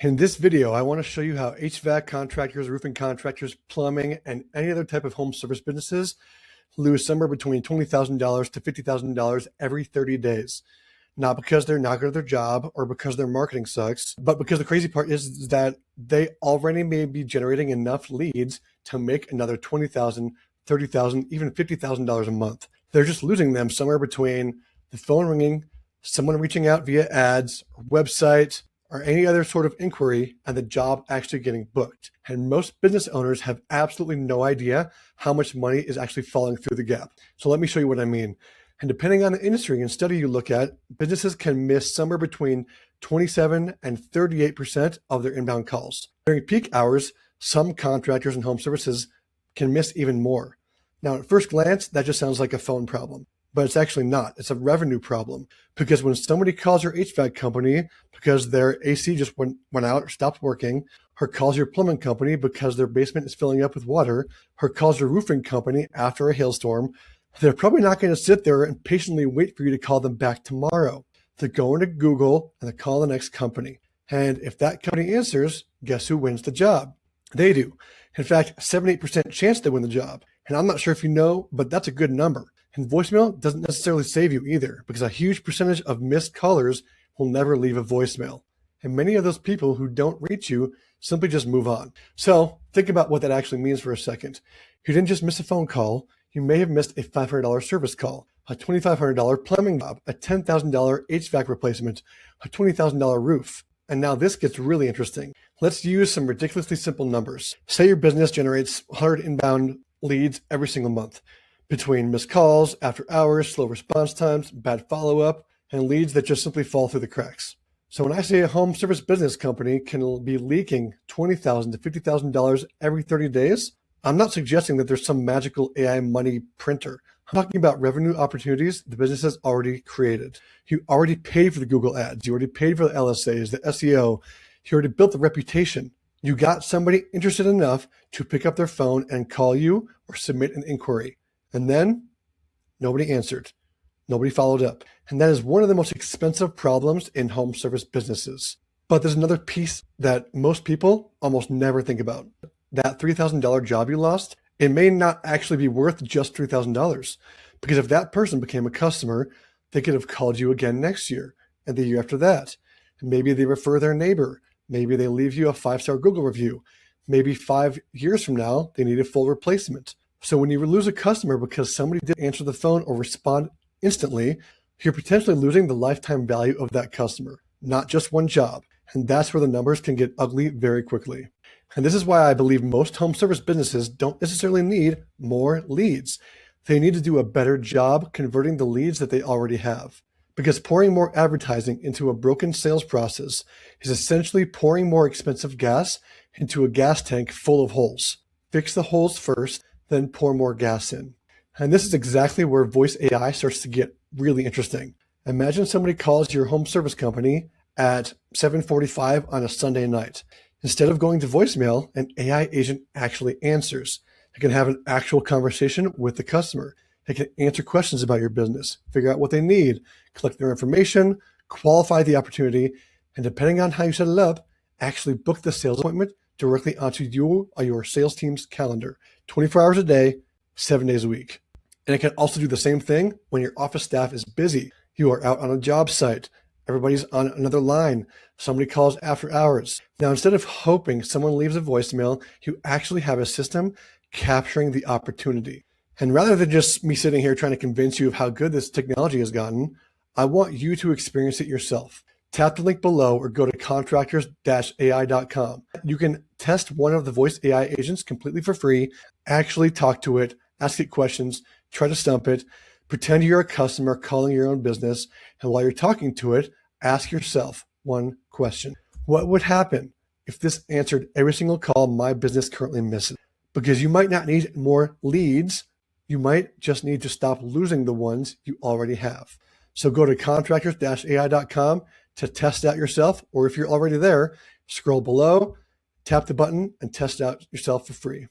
In this video, I want to show you how HVAC contractors, roofing contractors, plumbing, and any other type of home service businesses lose somewhere between $20,000 to $50,000 every 30 days. Not because they're not good at their job or because their marketing sucks, but because the crazy part is that they already may be generating enough leads to make another $20,000, $30,000, even $50,000 a month. They're just losing them somewhere between the phone ringing, someone reaching out via ads, or website, or any other sort of inquiry, and the job actually getting booked. And most business owners have absolutely no idea how much money is actually falling through the gap. So let me show you what I mean. And depending on the industry and study you look at, businesses can miss somewhere between 27 and 38% of their inbound calls. During peak hours, some contractors and home services can miss even more. Now, at first glance, that just sounds like a phone problem. But it's actually not. It's a revenue problem. Because when somebody calls your HVAC company because their AC just went out or stopped working, or calls your plumbing company because their basement is filling up with water, or calls your roofing company after a hailstorm, they're probably not going to sit there and patiently wait for you to call them back tomorrow. They're going to Google and they call the next company. And if that company answers, guess who wins the job? They do. In fact, 78% chance they win the job. And I'm not sure if you know, but that's a good number. And voicemail doesn't necessarily save you either, because a huge percentage of missed callers will never leave a voicemail. And many of those people who don't reach you simply just move on. So think about what that actually means for a second. You didn't just miss a phone call. You may have missed a $500 service call, a $2,500 plumbing job, a $10,000 HVAC replacement, a $20,000 roof. And now this gets really interesting. Let's use some ridiculously simple numbers. Say your business generates 100 inbound leads every single month, between missed calls, after hours, slow response times, bad follow-up, and leads that just simply fall through the cracks. So when I say a home service business company can be leaking $20,000 to $50,000 every 30 days, I'm not suggesting that there's some magical AI money printer. I'm talking about revenue opportunities the business has already created. You already paid for the Google ads. You already paid for the LSAs, the SEO. You already built the reputation. You got somebody interested enough to pick up their phone and call you or submit an inquiry. And then nobody answered. Nobody followed up. And that is one of the most expensive problems in home service businesses. But there's another piece that most people almost never think about. That $3,000 job you lost, it may not actually be worth just $3,000. Because if that person became a customer, they could have called you again next year and the year after that. And maybe they refer their neighbor. Maybe they leave you a 5-star Google review. Maybe 5 years from now, they need a full replacement. So when you lose a customer because somebody didn't answer the phone or respond instantly, you're potentially losing the lifetime value of that customer, not just one job. And that's where the numbers can get ugly very quickly. And this is why I believe most home service businesses don't necessarily need more leads. They need to do a better job converting the leads that they already have. Because pouring more advertising into a broken sales process is essentially pouring more expensive gas into a gas tank full of holes. Fix the holes first, then pour more gas in. And this is exactly where voice AI starts to get really interesting. Imagine somebody calls your home service company at 7:45 on a Sunday night. Instead of going to voicemail, an AI agent actually answers. It can have an actual conversation with the customer. It can answer questions about your business, figure out what they need, collect their information, qualify the opportunity, and depending on how you set it up, actually book the sales appointment directly onto you or your sales team's calendar, 24 hours a day, 7 days a week. And it can also do the same thing when your office staff is busy. You are out on a job site. Everybody's on another line. Somebody calls after hours. Now, instead of hoping someone leaves a voicemail, you actually have a system capturing the opportunity. And rather than just me sitting here trying to convince you of how good this technology has gotten, I want you to experience it yourself. Tap the link below or go to contractors-ai.com. You can test one of the voice AI agents completely for free, actually talk to it, ask it questions, try to stump it, pretend you're a customer calling your own business, and while you're talking to it, ask yourself one question. What would happen if this answered every single call my business currently misses? Because you might not need more leads. You might just need to stop losing the ones you already have. So go to contractors-ai.com to test out yourself, or if you're already there, scroll below, tap the button, and test out yourself for free.